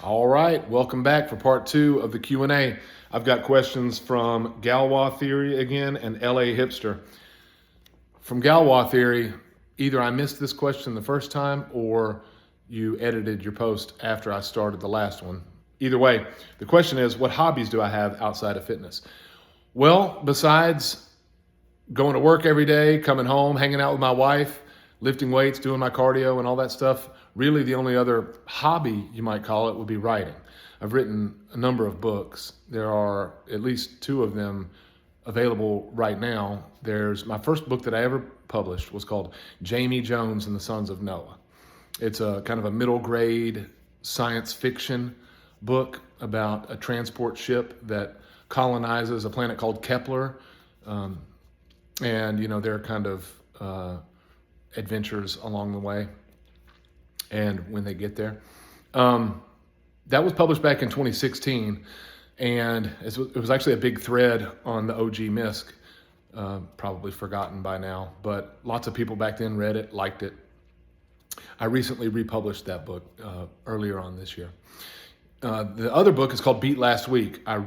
All right, welcome back for part two of the Q&A. I've got questions from Galois Theory again and LA Hipster. From Galois Theory, either I missed this question the first time or you edited your post after I started the last one. Either way, the question is, what hobbies do I have outside of fitness? Well, besides going to work every day, coming home, hanging out with my wife, lifting weights, doing my cardio and all that stuff, really the only other hobby you might call it would be writing. I've written a number of books. There are at least two of them available right now. There's my first book that I ever published was called Jamie Jones and the Sons of Noah. It's a kind of a middle grade science fiction book about a transport ship that colonizes a planet called Kepler. And, you know, their kind of adventures along the way and when they get there. That was published back in 2016, and it was actually a big thread on the OG MISC, probably forgotten by now, but lots of people back then read it, liked it. I recently republished that book earlier on this year. The other book is called Beat Last Week. I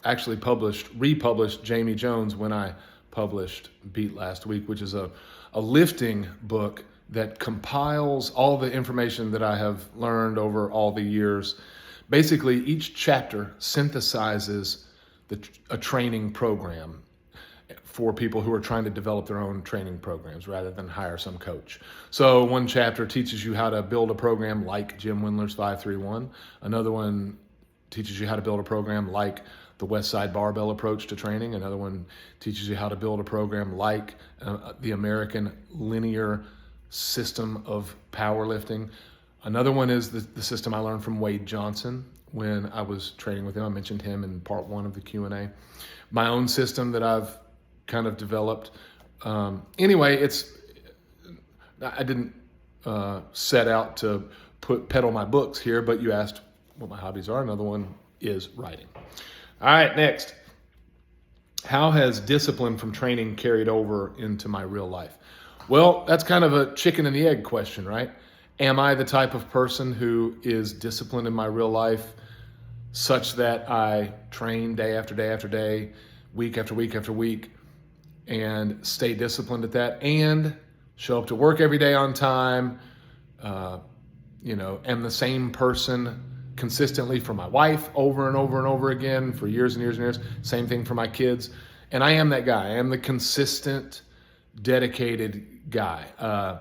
actually republished Jamie Jones when I published Beat Last Week, which is a lifting book that compiles all the information that I have learned over all the years. Basically, each chapter synthesizes a training program for people who are trying to develop their own training programs rather than hire some coach. So one chapter teaches you how to build a program like Jim Wendler's 531. Another one teaches you how to build a program like the West Side Barbell approach to training. Another one teaches you how to build a program like the American linear system of powerlifting. Another one is the system I learned from Wade Johnson when I was training with him. I mentioned him in part one of the Q&A. My own system that I've kind of developed. Anyway, I didn't set out to peddle my books here, but you asked what my hobbies are. Another one is writing. All right, next. How has discipline from training carried over into my real life? Well, that's kind of a chicken and the egg question, right? Am I the type of person who is disciplined in my real life such that I train day after day after day, week after week after week, and stay disciplined at that, and show up to work every day on time, am the same person consistently for my wife over and over and over again for years and years and years. Same thing for my kids. And I am that guy. I am the consistent, dedicated guy.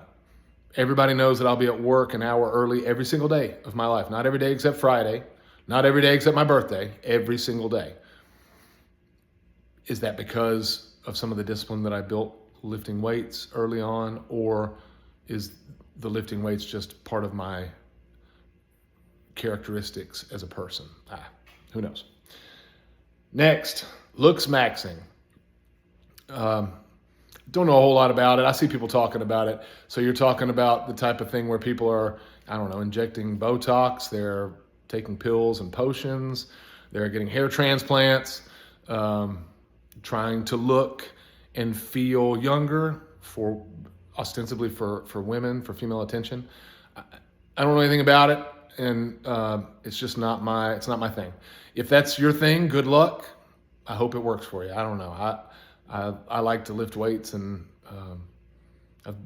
Everybody knows that I'll be at work an hour early every single day of my life. Not every day except Friday. Not every day except my birthday. Every single day. Is that because of some of the discipline that I built lifting weights early on, or is the lifting weights just part of my characteristics as a person? Who knows? Next, looks maxing. Don't know a whole lot about it. I see people talking about it. So you're talking about the type of thing where people are, injecting Botox, they're taking pills and potions, they're getting hair transplants, trying to look and feel younger ostensibly for women, for female attention. I don't know anything about it, and it's just not my thing. If that's your thing, good luck. I hope it works for you. I don't know. I like to lift weights, and I've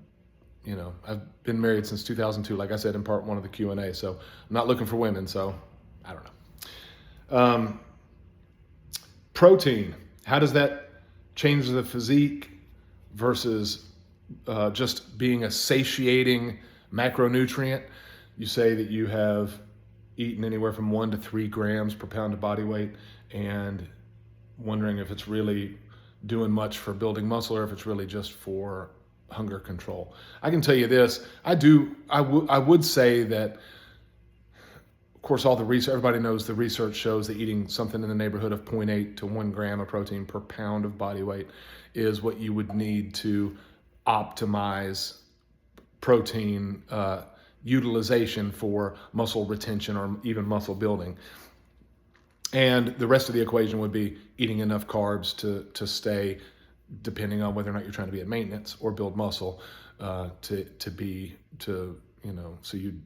been married since 2002, like I said in part one of the Q&A. So I'm not looking for women. So I don't know. Protein. How does that change the physique versus just being a satiating macronutrient? You say that you have eaten anywhere from 1 to 3 grams per pound of body weight, and wondering if it's really doing much for building muscle or if it's really just for hunger control. I can tell you this, I would say that, of course, all the research, everybody knows the research shows that eating something in the neighborhood of 0.8 to 1 gram of protein per pound of body weight is what you would need to optimize protein utilization for muscle retention or even muscle building. And the rest of the equation would be eating enough carbs to stay, depending on whether or not you're trying to be at maintenance or build muscle, so you'd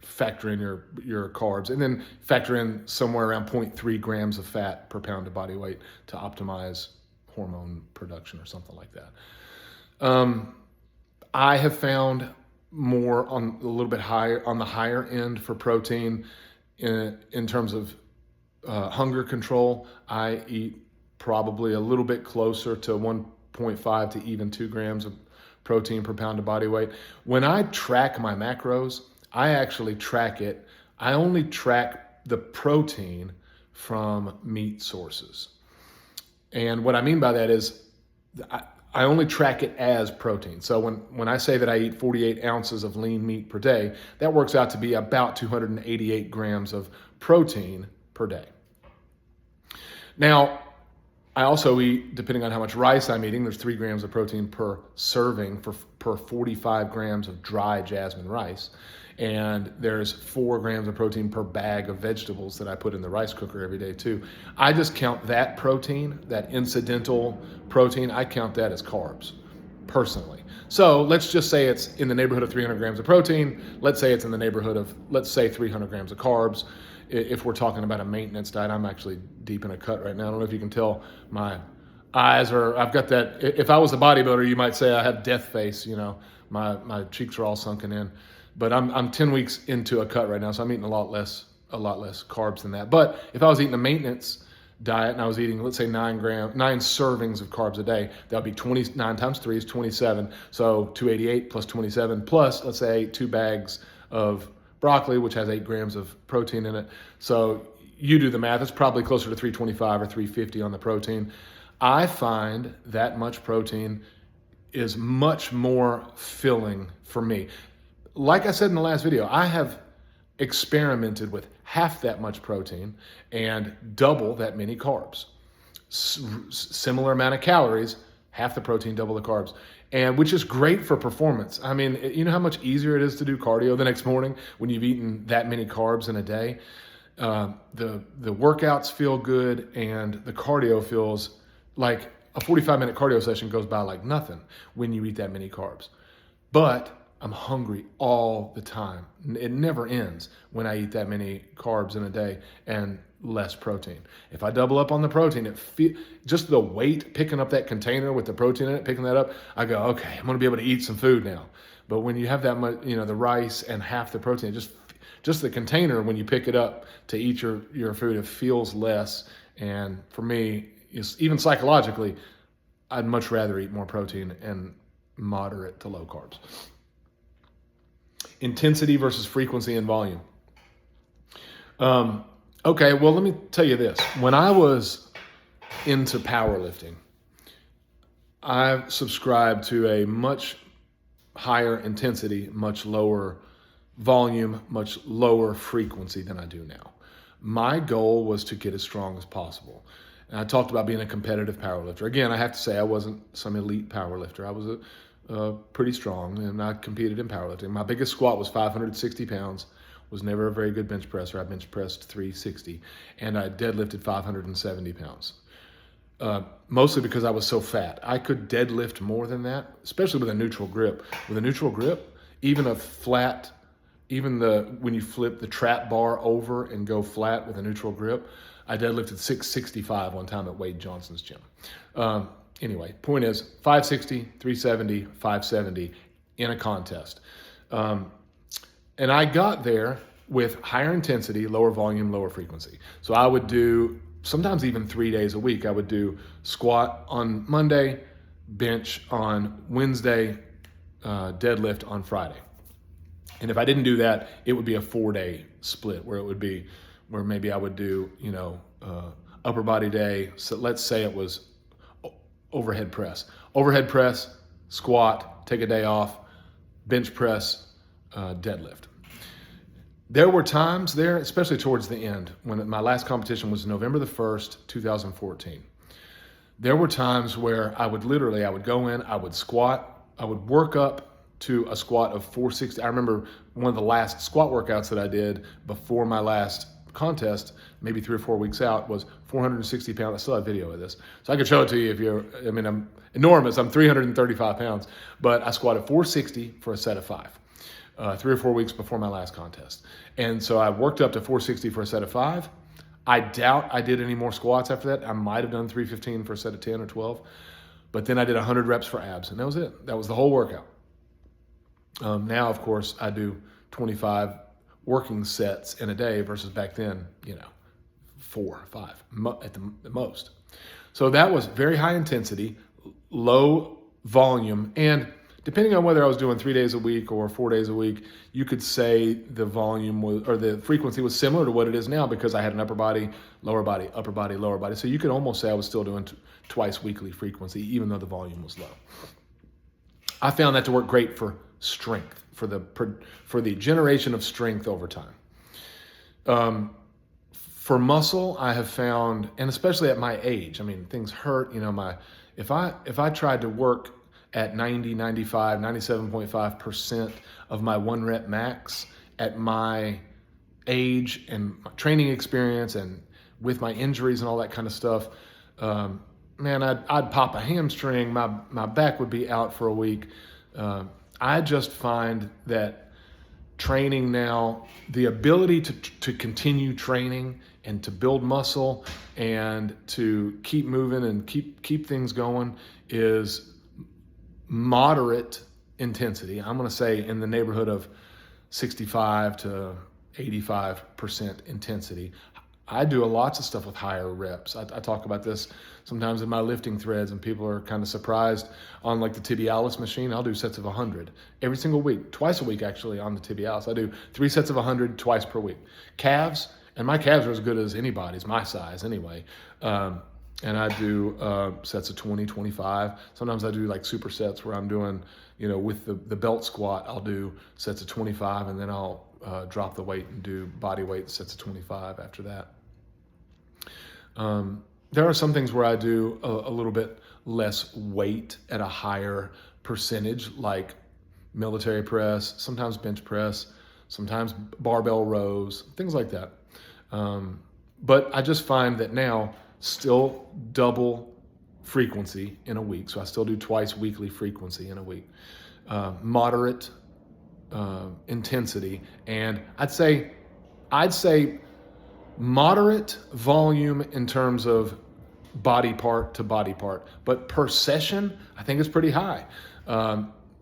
factor in your carbs, and then factor in somewhere around 0.3 grams of fat per pound of body weight to optimize hormone production or something like that. I have found more on a little bit higher on the higher end for protein in terms of hunger control. I eat probably a little bit closer to 1.5 to even 2 grams of protein per pound of body weight. When I track my macros, I actually track it. I only track the protein from meat sources. And what I mean by that is I only track it as protein. So when I say that I eat 48 ounces of lean meat per day, that works out to be about 288 grams of protein per day. Now, I also eat, depending on how much rice I'm eating, there's 3 grams of protein per serving per 45 grams of dry jasmine rice. And there's 4 grams of protein per bag of vegetables that I put in the rice cooker every day too. I just count that protein, that incidental protein, I count that as carbs, personally. So let's just say it's in the neighborhood of 300 grams of protein. Let's say it's in the neighborhood of, let's say 300 grams of carbs. If we're talking about a maintenance diet, I'm actually deep in a cut right now. I don't know if you can tell my eyes are, I've got that, if I was a bodybuilder, you might say I have death face, my cheeks are all sunken in. But I'm 10 weeks into a cut right now, so I'm eating a lot less carbs than that. But if I was eating a maintenance diet and I was eating, let's say 9 servings of carbs a day, that would be 29 times 3 is 27. So 288 plus 27 plus, let's say 2 bags of broccoli, which has 8 grams of protein in it. So you do the math. It's probably closer to 325 or 350 on the protein. I find that much protein is much more filling for me. Like I said in the last video, I have experimented with half that much protein and double that many carbs. Similar amount of calories, half the protein, double the carbs, and which is great for performance. I mean, you know how much easier it is to do cardio the next morning when you've eaten that many carbs in a day? The workouts feel good and the cardio feels like a 45-minute cardio session goes by like nothing when you eat that many carbs. But I'm hungry all the time. It never ends when I eat that many carbs in a day and less protein. If I double up on the protein, just the weight, picking up that container with the protein in it, picking that up, I go, okay, I'm gonna be able to eat some food now. But when you have that much, the rice and half the protein, just the container, when you pick it up to eat your food, it feels less. And for me, even psychologically, I'd much rather eat more protein and moderate to low carbs. Intensity versus frequency and volume. Okay, well, let me tell you this. When I was into powerlifting, I subscribed to a much higher intensity, much lower volume, much lower frequency than I do now. My goal was to get as strong as possible. And I talked about being a competitive powerlifter. Again, I have to say I wasn't some elite powerlifter. I was pretty strong, and I competed in powerlifting. My biggest squat was 560 pounds. Was never a very good bench presser. I bench pressed 360, and I deadlifted 570 pounds. Mostly because I was so fat. I could deadlift more than that, especially with a neutral grip. With a neutral grip, even when you flip the trap bar over and go flat with a neutral grip, I deadlifted 665 one time at Wade Johnson's gym. Anyway, point is 560, 370, 570 in a contest. And I got there with higher intensity, lower volume, lower frequency. So I would do sometimes even 3 days a week. I would do squat on Monday, bench on Wednesday, deadlift on Friday. And if I didn't do that, it would be a 4-day split where maybe I would do, upper body day. So let's say it was overhead press, squat, take a day off, bench press, deadlift. There were times there, especially towards the end, when my last competition was November the 1st, 2014. There were times where I would go in, I would squat, I would work up to a squat of 460. I remember one of the last squat workouts that I did before my last contest, maybe 3 or 4 weeks out, was 460 pounds. I still have video of this. So I could show it to you I'm enormous. I'm 335 pounds, but I squatted 460 for a set of 5. 3 or 4 weeks before my last contest. And so I worked up to 460 for a set of 5. I doubt I did any more squats after that. I might have done 315 for a set of 10 or 12. But then I did 100 reps for abs, and that was it. That was the whole workout. Now, of course, I do 25 working sets in a day versus back then, 4 or 5 at the most. So that was very high intensity, low volume, and depending on whether I was doing 3 days a week or 4 days a week, you could say the volume was, or the frequency was similar to what it is now because I had an upper body, lower body, upper body, lower body. So you could almost say I was still doing twice weekly frequency, even though the volume was low. I found that to work great for strength, for the generation of strength over time. For muscle, I have found, and especially at my age, things hurt. If I tried to work at 90, 95, 97.5% of my 1 rep max at my age and my training experience and with my injuries and all that kind of stuff, I'd pop a hamstring, my back would be out for a week. I just find that training now, the ability to continue training and to build muscle and to keep moving and keep things going is moderate intensity. I'm going to say in the neighborhood of 65 to 85% intensity. I do lots of stuff with higher reps. I talk about this sometimes in my lifting threads, and people are kind of surprised. On like the tibialis machine, I'll do sets of 100 every single week, twice a week actually on the tibialis. I do 3 sets of 100 twice per week. Calves, and my calves are as good as anybody's, my size anyway. And I do sets of 20, 25. Sometimes I do like supersets where I'm doing, with the belt squat, I'll do sets of 25, and then I'll drop the weight and do body weight sets of 25 after that. There are some things where I do a little bit less weight at a higher percentage, like military press, sometimes bench press, sometimes barbell rows, things like that. But I just find that now still double frequency in a week. So I still do twice weekly frequency in a week. Moderate intensity, and I'd say moderate volume in terms of body part to body part, but per session, I think it's pretty high.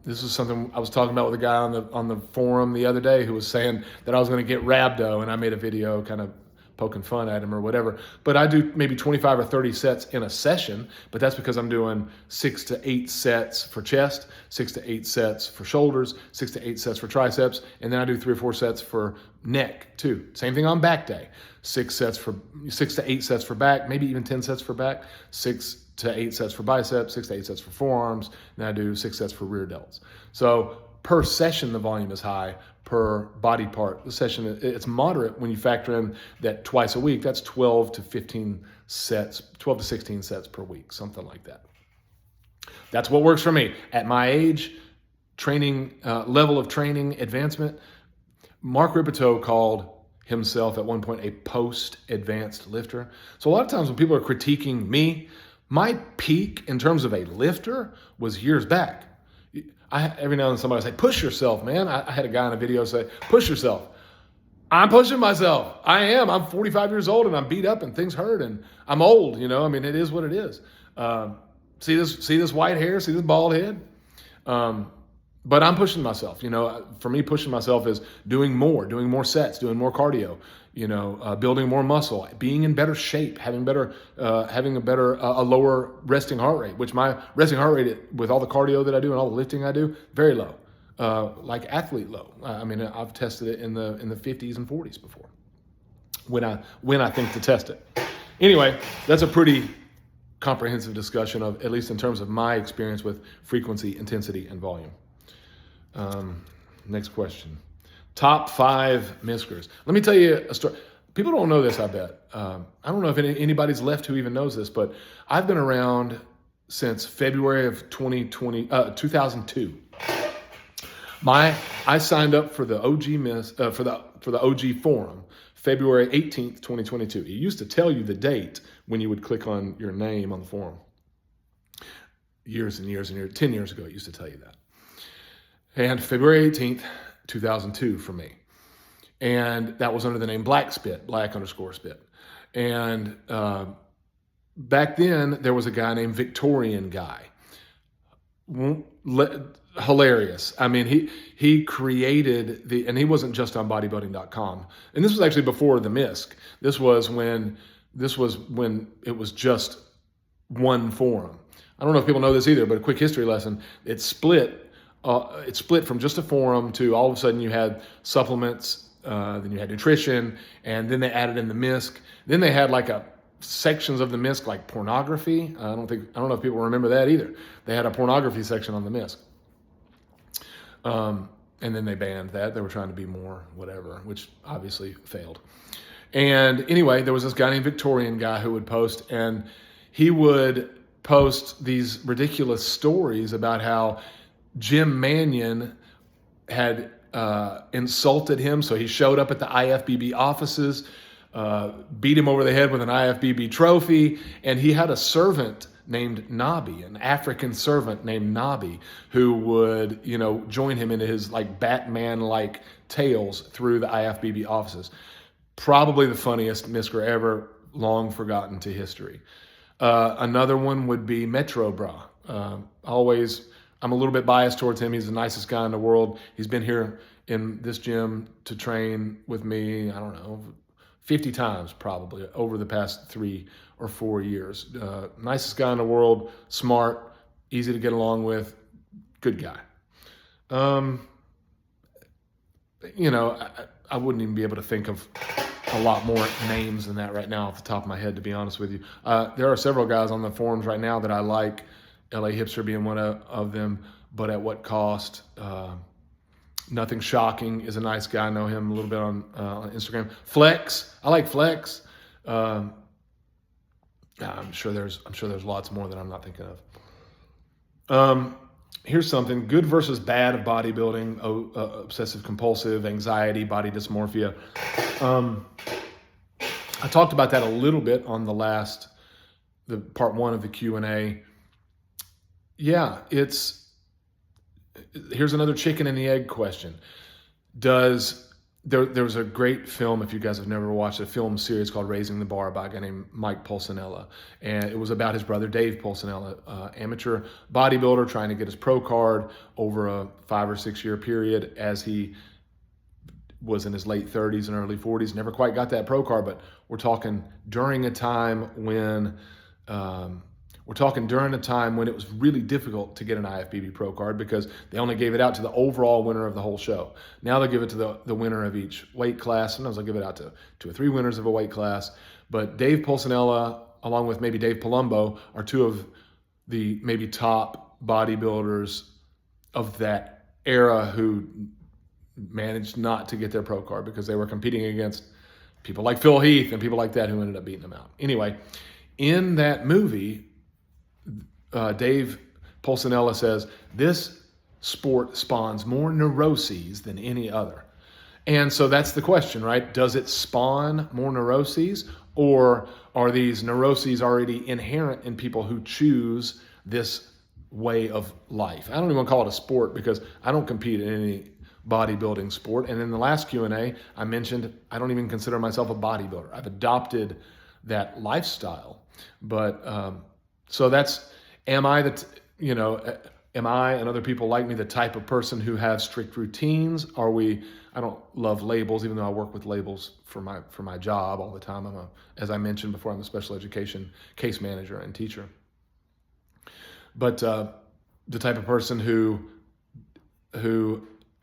This is something I was talking about with a guy on the forum the other day who was saying that I was going to get rhabdo, and I made a video kind of poking fun at him or whatever. But I do maybe 25 or 30 sets in a session, but that's because I'm doing 6 to 8 sets for chest, 6 to 8 sets for shoulders, 6 to 8 sets for triceps, and then I do 3 or 4 sets for neck too. Same thing on back day. 6 to 8 sets for back, maybe even 10 sets for back, 6 to 8 sets for biceps, 6 to 8 sets for forearms, and I do 6 sets for rear delts. So per session, the volume is high. Per body part, the session, it's moderate when you factor in that twice a week. That's 12 to 16 sets per week, something like that. That's what works for me. At my age, training, level of training advancement, Mark Rippetoe called himself at one point a post-advanced lifter. So a lot of times when people are critiquing me, my peak in terms of a lifter was years back. Every now and then somebody will say, push yourself, man. I had a guy in a video say, push yourself. I'm pushing myself. I am. I'm 45 years old and I'm beat up and things hurt and I'm old, it is what it is. See this white hair, see this bald head? But I'm pushing myself. For me, pushing myself is doing more sets, doing more cardio, building more muscle, being in better shape, having a lower resting heart rate, which my resting heart rate with all the cardio that I do and all the lifting I do, very low, like athlete low. I've tested it in the 50s and 40s before when I think to test it. Anyway, that's a pretty comprehensive discussion of, at least in terms of my experience with frequency, intensity, and volume. Next question. Top 5 MISCers. Let me tell you a story. People don't know this, I bet. I don't know if anybody's left who even knows this, but I've been around since February of 2002. I signed up for the OG for the OG forum, February 18th, 2022. It used to tell you the date when you would click on your name on the forum. Years and years and years, 10 years ago, it used to tell you that. And February 18th, 2002 for me. And that was under the name Black Spit, Black_Spit. And back then, there was a guy named Victorian Guy. Hilarious. I mean, he created and he wasn't just on bodybuilding.com. And this was actually before the MISC. This was when it was just one forum. I don't know if people know this either, but a quick history lesson. It split from just a forum to all of a sudden you had supplements, then you had nutrition, and then they added in the MISC. Then they had like sections of the MISC like pornography. I don't know if people remember that either. They had a pornography section on the MISC. And then they banned that. They were trying to be more whatever, which obviously failed. And anyway, there was this guy named Victorian Guy who would post, and he would post these ridiculous stories about how Jim Manion had insulted him. So he showed up at the IFBB offices, beat him over the head with an IFBB trophy, and he had a servant named Nobby, an African servant named Nobby, who would, join him in his like Batman-like tales through the IFBB offices. Probably the funniest MISCer ever, long forgotten to history. Another one would be Metro Bra. I'm a little bit biased towards him. He's the nicest guy in the world. He's been here in this gym to train with me, I don't know, 50 times probably over the past 3 or 4 years. Nicest guy in the world, smart, easy to get along with, good guy. I wouldn't even be able to think of a lot more names than that right now off the top of my head, to be honest with you. There are several guys on the forums right now that I like, LA Hipster being one of them, but at what cost? Nothing Shocking is a nice guy. I know him a little bit on Instagram. Flex, I like Flex. I'm sure there's lots more that I'm not thinking of. Here's something: good versus bad of bodybuilding, obsessive compulsive, anxiety, body dysmorphia. I talked about that a little bit on the part 1 of the Q&A. Yeah, here's another chicken and the egg question. There was a great film, if you guys have never watched a film series called Raising the Bar by a guy named Mike Pulcinella. And it was about his brother, Dave Pulcinella, amateur bodybuilder trying to get his pro card over a 5 or 6 year period as he was in his late 30s and early 40s. Never quite got that pro card, but we're talking during a time when it was really difficult to get an IFBB Pro card because they only gave it out to the overall winner of the whole show. Now they'll give it to the winner of each weight class. Sometimes they'll give it out to 2 or 3 winners of a weight class. But Dave Pulcinella, along with maybe Dave Palumbo, are 2 of the maybe top bodybuilders of that era who managed not to get their pro card because they were competing against people like Phil Heath and people like that who ended up beating them out. Anyway, in that movie, Dave Pulcinella says, this sport spawns more neuroses than any other. And so that's the question, right? Does it spawn more neuroses, or are these neuroses already inherent in people who choose this way of life? I don't even want to call it a sport because I don't compete in any bodybuilding sport. And in the last Q&A, I mentioned I don't even consider myself a bodybuilder. I've adopted that lifestyle. But so that's, am I and other people like me the type of person who has strict routines? I don't love labels, even though I work with labels for my job all the time. As I mentioned before, I'm a special education case manager and teacher. But the type of person who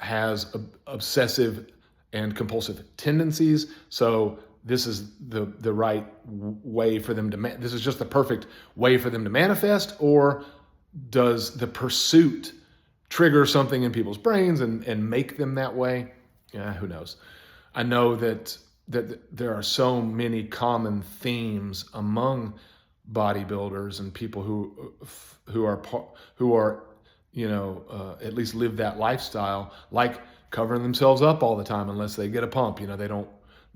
has obsessive and compulsive tendencies. So this is the right way for them to, this is just the perfect way for them to manifest, or does the pursuit trigger something in people's brains and make them that way? Yeah, who knows? I know that there are so many common themes among bodybuilders and people who are at least live that lifestyle, like covering themselves up all the time unless they get a pump. They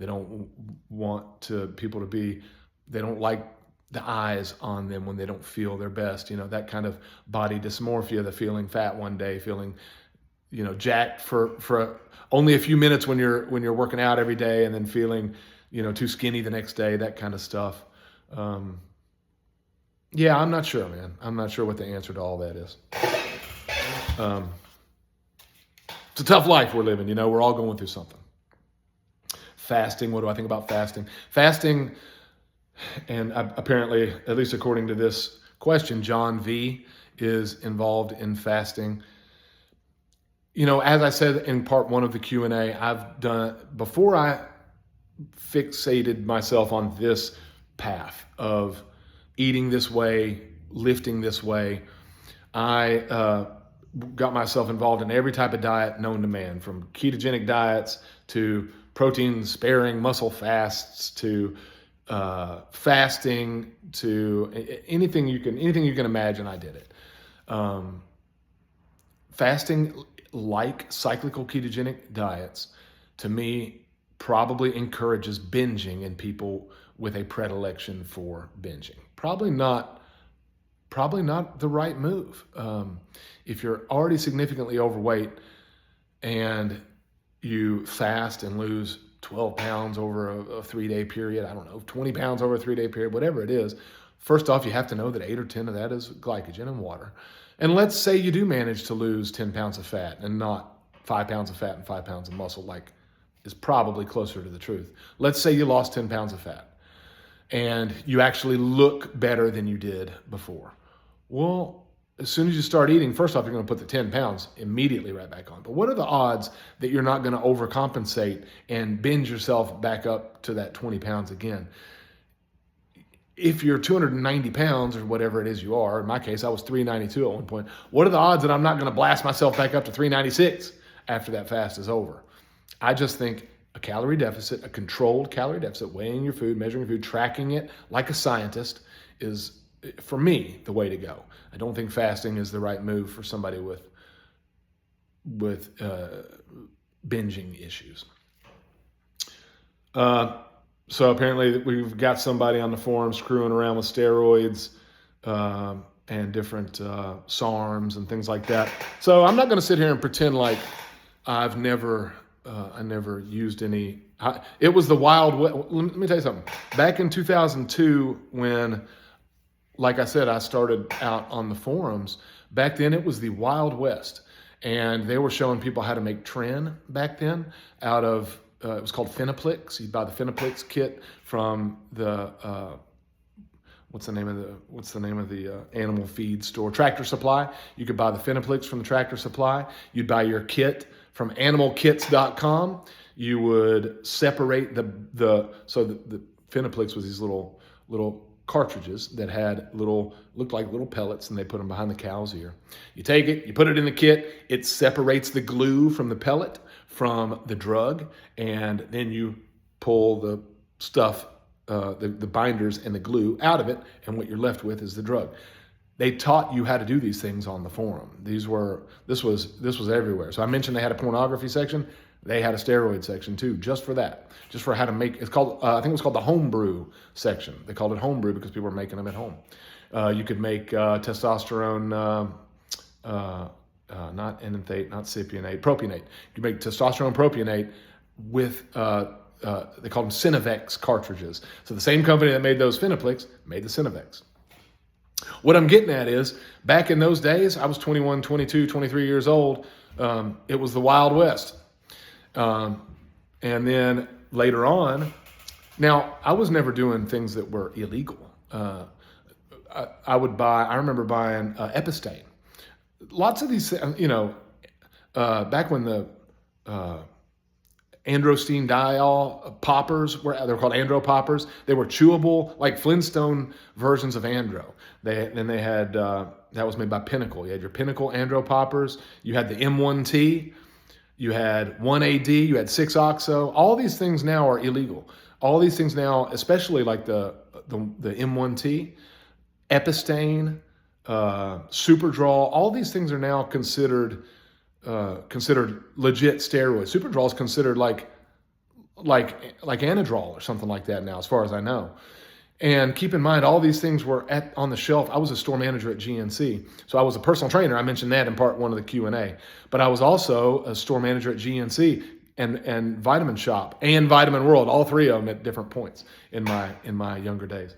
don't want people to be, they don't like the eyes on them when they don't feel their best. That kind of body dysmorphia, the feeling fat one day, feeling, jacked for only a few minutes when you're working out every day, and then feeling, too skinny the next day, that kind of stuff. Yeah, I'm not sure, man. I'm not sure what the answer to all that is. It's a tough life we're living. We're all going through something. Fasting. What do I think about fasting? Fasting, and apparently, at least according to this question, John V is involved in fasting. As I said in part one of the Q&A, I've done, before I fixated myself on this path of eating this way, lifting this way, I got myself involved in every type of diet known to man, from ketogenic diets to protein sparing muscle fasts to fasting to anything you can imagine. I did it. Fasting, like cyclical ketogenic diets, to me probably encourages binging in people with a predilection for binging. Probably not the right move. If you're already significantly overweight and you fast and lose 12 pounds over a 3-day period, 20 pounds over a 3-day period, whatever it is, first off, you have to know that 8 or 10 of that is glycogen and water. And let's say you do manage to lose 10 pounds of fat and not 5 pounds of fat and 5 pounds of muscle, like is probably closer to the truth. Let's say you lost 10 pounds of fat and you actually look better than you did before. Well, as soon as you start eating, first off, you're going to put the 10 pounds immediately right back on. But what are the odds that you're not going to overcompensate and binge yourself back up to that 20 pounds again? If you're 290 pounds or whatever it is you are, in my case, I was 392 at one point. What are the odds that I'm not going to blast myself back up to 396 after that fast is over? I just think a calorie deficit, a controlled calorie deficit, weighing your food, measuring your food, tracking it like a scientist is, for me, the way to go. I don't think fasting is the right move for somebody with binging issues. So apparently we've got somebody on the forum screwing around with steroids and different SARMs and things like that. So I'm not going to sit here and pretend like I never used any. It was the Wild West. Let me tell you something. Back in 2002, when, like I said, I started out on the forums, back then it was the Wild West. And they were showing people how to make Tren back then out of, it was called Phenaplex. You'd buy the Phenaplex kit from the, what's the name of the animal feed store? Tractor Supply. You could buy the Phenaplex from the Tractor Supply. You'd buy your kit from animalkits.com. You would separate the Phenaplex was these little cartridges that had looked like little pellets, and they put them behind the cow's ear. You take it, you put it in the kit, it separates the glue from the pellet from the drug, and then you pull the stuff, the binders and the glue out of it, and what you're left with is the drug. They taught you how to do these things on the forum. This was everywhere. So I mentioned they had a pornography section. They had a steroid section too, just for that, just for how to make. It's called, I think it was called the homebrew section. They called it homebrew because people were making them at home. You could make testosterone, not enanthate, not cypionate, propionate. You could make testosterone propionate with, they called them Synovex cartridges. So the same company that made those Phenaplex made the Synovex. What I'm getting at is, back in those days, I was 21, 22, 23 years old. It was the Wild West. And then later on, now I was never doing things that were illegal. I remember buying Epistane. Lots of these, back when the androstenediol poppers they were called andro poppers. They were chewable, like Flintstone versions of andro. Then they had, that was made by Pinnacle. You had your Pinnacle andro poppers. You had the M1T. You had 1AD, you had 6-oxo. All these things now are illegal. All these things now, especially like the M1T, Epistane, Superdraw, all these things are now considered legit steroids. Superdraw is considered like Anadrol or something like that now, as far as I know. And keep in mind, all these things were on the shelf. I was a store manager at GNC. So I was a personal trainer. I mentioned that in part one of the Q&A. But I was also a store manager at GNC and Vitamin Shop and Vitamin World, all three of them at different points in my younger days.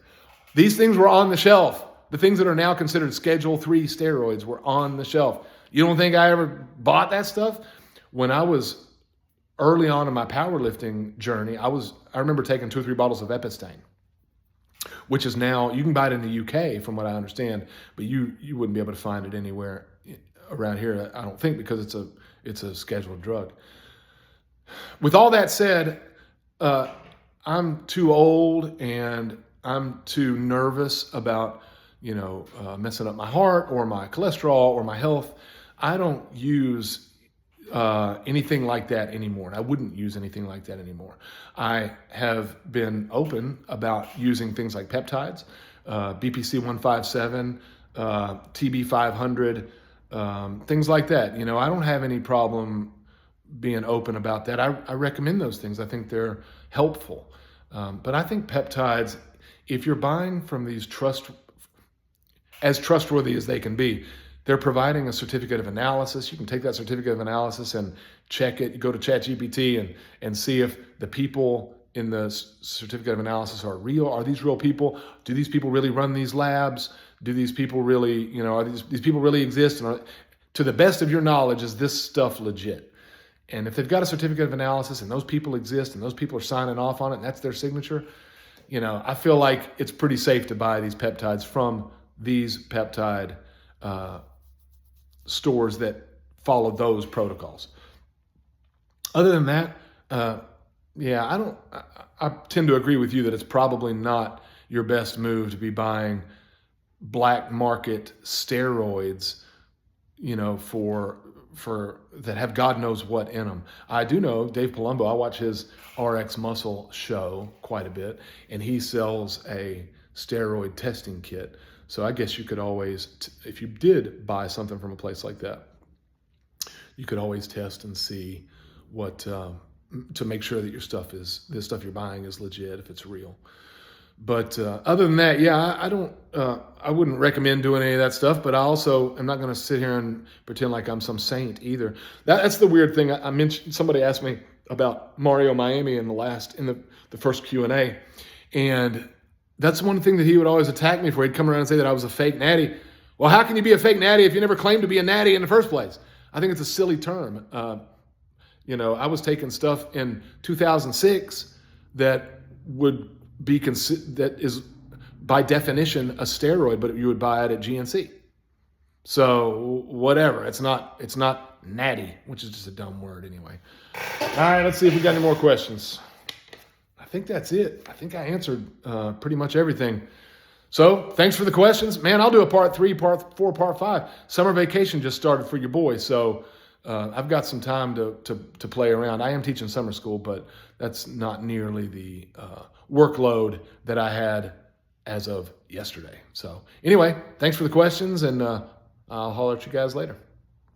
These things were on the shelf. The things that are now considered Schedule 3 steroids were on the shelf. You don't think I ever bought that stuff? When I was early on in my powerlifting journey, I remember taking 2 or 3 bottles of Epistane, which is now, you can buy it in the UK from what I understand, but you wouldn't be able to find it anywhere around here, I don't think, because it's a scheduled drug. With all that said, I'm too old and I'm too nervous about, messing up my heart or my cholesterol or my health. I don't use anything like that anymore. I wouldn't use anything like that anymore. I have been open about using things like peptides, BPC 157, TB 500, things like that. I don't have any problem being open about that. I recommend those things. I think they're helpful. But I think peptides, if you're buying from these as trustworthy as they can be, they're providing a certificate of analysis. You can take that certificate of analysis and check it. You go to ChatGPT and see if the people in the certificate of analysis are real. Are these real people? Do these people really run these labs? Do these people really, are these people really exist? And to the best of your knowledge, is this stuff legit? And if they've got a certificate of analysis and those people exist and those people are signing off on it and that's their signature, I feel like it's pretty safe to buy these peptides from these peptide stores that follow those protocols. Other than that, I tend to agree with you that it's probably not your best move to be buying black market steroids, for that have God knows what in them. I do know Dave Palumbo. I watch his RX Muscle show quite a bit, and he sells a steroid testing kit. So I guess you could always, if you did buy something from a place like that, you could always test and see what to make sure that this stuff you're buying is legit, if it's real. But other than that, I wouldn't recommend doing any of that stuff. But I also am not going to sit here and pretend like I'm some saint either. That's the weird thing. I mentioned, somebody asked me about Mario Miami in the first Q&A, and that's one thing that he would always attack me for. He'd come around and say that I was a fake natty. Well, how can you be a fake natty if you never claimed to be a natty in the first place? I think it's a silly term. I was taking stuff in 2006 that would be that is by definition a steroid, but you would buy it at GNC. So whatever. It's not natty, which is just a dumb word anyway. All right, let's see if we got any more questions. I think that's it. I think I answered pretty much everything. So thanks for the questions. Man, I'll do a part 3, part 4, part 5. Summer vacation just started for your boy. So I've got some time to play around. I am teaching summer school, but that's not nearly the workload that I had as of yesterday. So anyway, thanks for the questions, and I'll holler at you guys later.